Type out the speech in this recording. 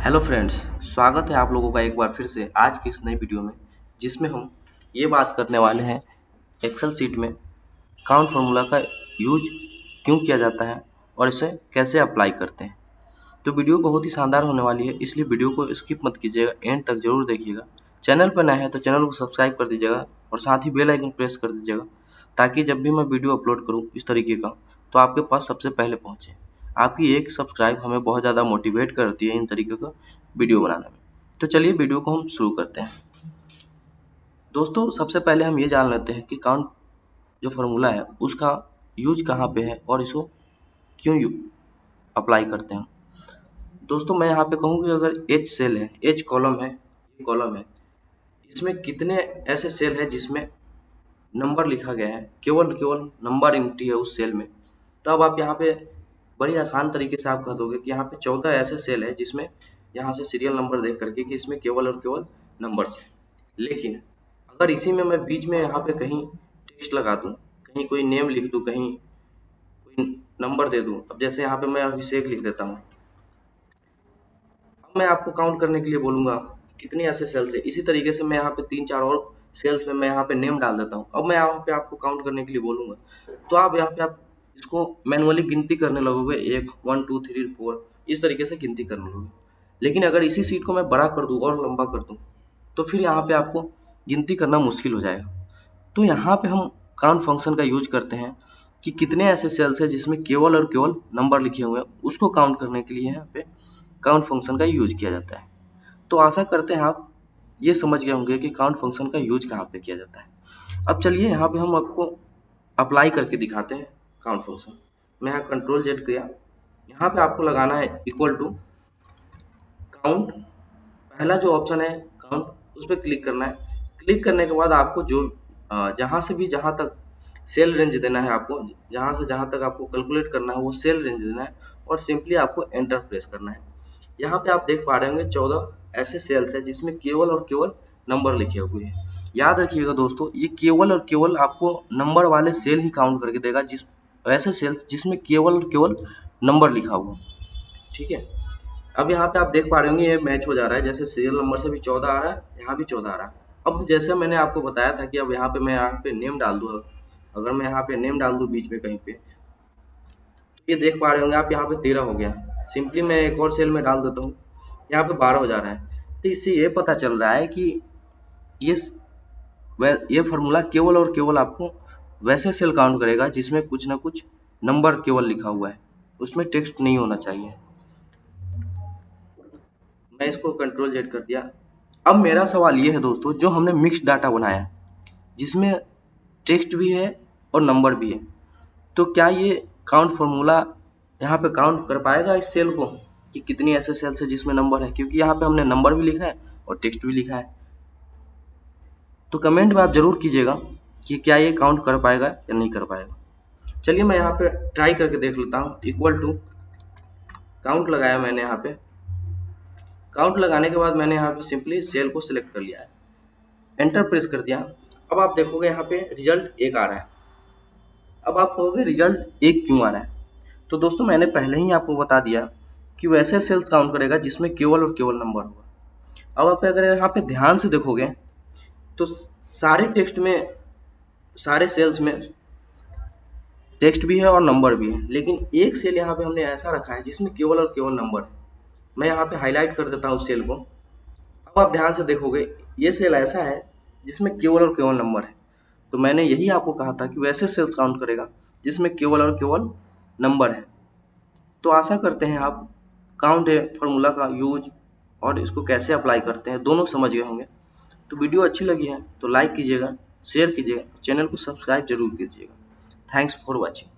Hello friends, स्वागत है आप लोगों का एक बार फिर से आज की इस नई वीडियो में, जिसमें हम ये बात करने वाले हैं एक्सेल शीट में काउंट फार्मूला का यूज क्यों किया जाता है और इसे कैसे अप्लाई करते हैं। तो वीडियो बहुत ही शानदार होने वाली है, इसलिए वीडियो को स्किप मत कीजिएगा, एंड तक जरूर देखिएगा। चैनल पर नया है तो चैनल को सब्सक्राइब कर दीजिएगा और साथ ही बेल आइकन प्रेस कर दीजिएगा, ताकि जब भी मैं वीडियो अपलोड करूँ इस तरीके का तो आपके पास सबसे पहले पहुँचे। आपकी एक सब्सक्राइब हमें बहुत ज़्यादा मोटिवेट करती है इन तरीके का वीडियो बनाने में। तो चलिए वीडियो को हम शुरू करते हैं। दोस्तों, सबसे पहले हम ये जान लेते हैं कि काउंट जो फार्मूला है उसका यूज कहाँ पे है और इसको क्यों अप्लाई करते हैं। दोस्तों, मैं यहाँ पे कहूँ कि अगर एच सेल है, एच कॉलम है, ये कॉलम है, इसमें कितने ऐसे सेल है जिसमें नंबर लिखा गया है, केवल नंबर एंट्री है उस सेल में, तो अब आप यहाँ पे बड़ी आसान तरीके से आप कह दोगे कि यहाँ पे 14 ऐसे सेल है जिसमें यहाँ से सीरियल नंबर देख करके कि इसमें केवल और केवल नंबर्स है। लेकिन अगर इसी में मैं बीच में यहाँ पे कहीं टेक्स्ट लगा दूँ, कहीं कोई नेम लिख दूँ, कहीं कोई नंबर दे दूँ, अब जैसे यहाँ पे मैं अभिषेक लिख देता हूँ, अब मैं आपको काउंट करने के लिए बोलूँगा कितने ऐसे सेल्स है। इसी तरीके से मैं यहाँ पे 3-4 और सेल्स में मैं यहाँ पे नेम डाल देता हूँ। अब मैं यहाँ पे आपको काउंट करने के लिए बोलूँगा तो आप यहाँ पे आप इसको मैनुअली गिनती करने लगोगे, 1 2 3 4 इस तरीके से गिनती करने लगोगे। लेकिन अगर इसी सीट को मैं बड़ा कर दूँ और लंबा कर दूँ तो फिर यहाँ पे आपको गिनती करना मुश्किल हो जाएगा। तो यहाँ पे हम काउंट फंक्शन का यूज करते हैं कि कितने ऐसे सेल्स है जिसमें केवल और केवल नंबर लिखे हुए हैं, उसको काउंट करने के लिए यहाँ पे काउंट फंक्शन का यूज किया जाता है। तो आशा करते हैं आप ये समझ गए होंगे कि काउंट फंक्शन का यूज कहाँ पे किया जाता है। अब चलिए यहाँ पे हम आपको अप्लाई करके दिखाते हैं काउंट फंक्शन। मैं यहाँ कंट्रोल जेड किया, यहाँ पे आपको लगाना है इक्वल टू काउंट, पहला जो ऑप्शन है काउंट उस पर क्लिक करना है। क्लिक करने के बाद आपको जो जहाँ से भी जहाँ तक सेल रेंज देना है, आपको जहाँ से जहाँ तक आपको कैलकुलेट करना है वो सेल रेंज देना है और सिंपली आपको एंटर प्रेस करना है। यहाँ पे आप देख पा रहे होंगे 14 ऐसे सेल्स है जिसमें केवल और केवल नंबर लिखे हुए हैं। याद रखिएगा दोस्तों, ये केवल और केवल आपको नंबर वाले सेल ही काउंट करके देगा, जिस ऐसे सेल्स जिसमें केवल और केवल नंबर लिखा हुआ। ठीक है, अब यहाँ पे आप देख पा रहे होंगे ये मैच हो जा रहा है, जैसे सीरियल नंबर से भी 14 आ रहा है, यहाँ भी 14 आ रहा है। अब जैसे मैंने आपको बताया था कि अब यहाँ पे मैं यहाँ पे नेम डाल दूँ, अगर मैं यहाँ पे नेम डाल दूँ बीच में कहीं पे, तो ये देख पा रहे होंगे आप यहाँ पे 13 हो गया। सिंपली मैं एक और सेल में डाल देता हूँ, यहाँ पे 12 हो जा रहा है। तो इससे ये पता चल रहा है कि ये फार्मूला केवल और केवल आपको वैसे सेल काउंट करेगा जिसमें कुछ ना कुछ नंबर केवल लिखा हुआ है, उसमें टेक्स्ट नहीं होना चाहिए। मैं इसको कंट्रोल जेड कर दिया। अब मेरा सवाल ये है दोस्तों, जो हमने मिक्स डाटा बनाया जिसमें टेक्स्ट भी है और नंबर भी है, तो क्या ये काउंट फार्मूला यहाँ पे काउंट कर पाएगा इस सेल को कि कितनी ऐसे सेल्स है जिसमें नंबर है, क्योंकि यहाँ पे हमने नंबर भी लिखा है और टेक्स्ट भी लिखा है। तो कमेंट में आप जरूर कीजिएगा कि क्या ये काउंट कर पाएगा या नहीं कर पाएगा। चलिए मैं यहाँ पे ट्राई करके देख लेता हूँ। इक्वल टू काउंट लगाया मैंने, यहाँ पे काउंट लगाने के बाद मैंने यहाँ पे सिंपली सेल को सिलेक्ट कर लिया है, एंटर प्रेस कर दिया। अब आप देखोगे यहाँ पे रिजल्ट 1 आ रहा है। अब आप कहोगे रिजल्ट 1 क्यों आ रहा है, तो दोस्तों मैंने पहले ही आपको बता दिया कि वैसे सेल्स काउंट करेगा जिसमें केवल और केवल नंबर होगा। अब आप अगर यहाँ पे ध्यान से देखोगे तो सारे टेक्स्ट में, सारे सेल्स में टेक्स्ट भी है और नंबर भी है, लेकिन एक सेल यहाँ पे हमने ऐसा रखा है जिसमें केवल और केवल नंबर है। मैं यहाँ पे हाईलाइट कर देता हूँ सेल को। अब आप ध्यान से देखोगे ये सेल ऐसा है जिसमें केवल और केवल नंबर है। तो मैंने यही आपको कहा था कि वैसे सेल्स काउंट करेगा जिसमें केवल और केवल नंबर है। तो आशा करते हैं आप काउंट फार्मूला का यूज और इसको कैसे अप्लाई करते हैं दोनों समझ गए होंगे। तो वीडियो अच्छी लगी है तो लाइक कीजिएगा, शेयर कीजिएगा, चैनल को सब्सक्राइब जरूर कीजिएगा। Thanks for watching.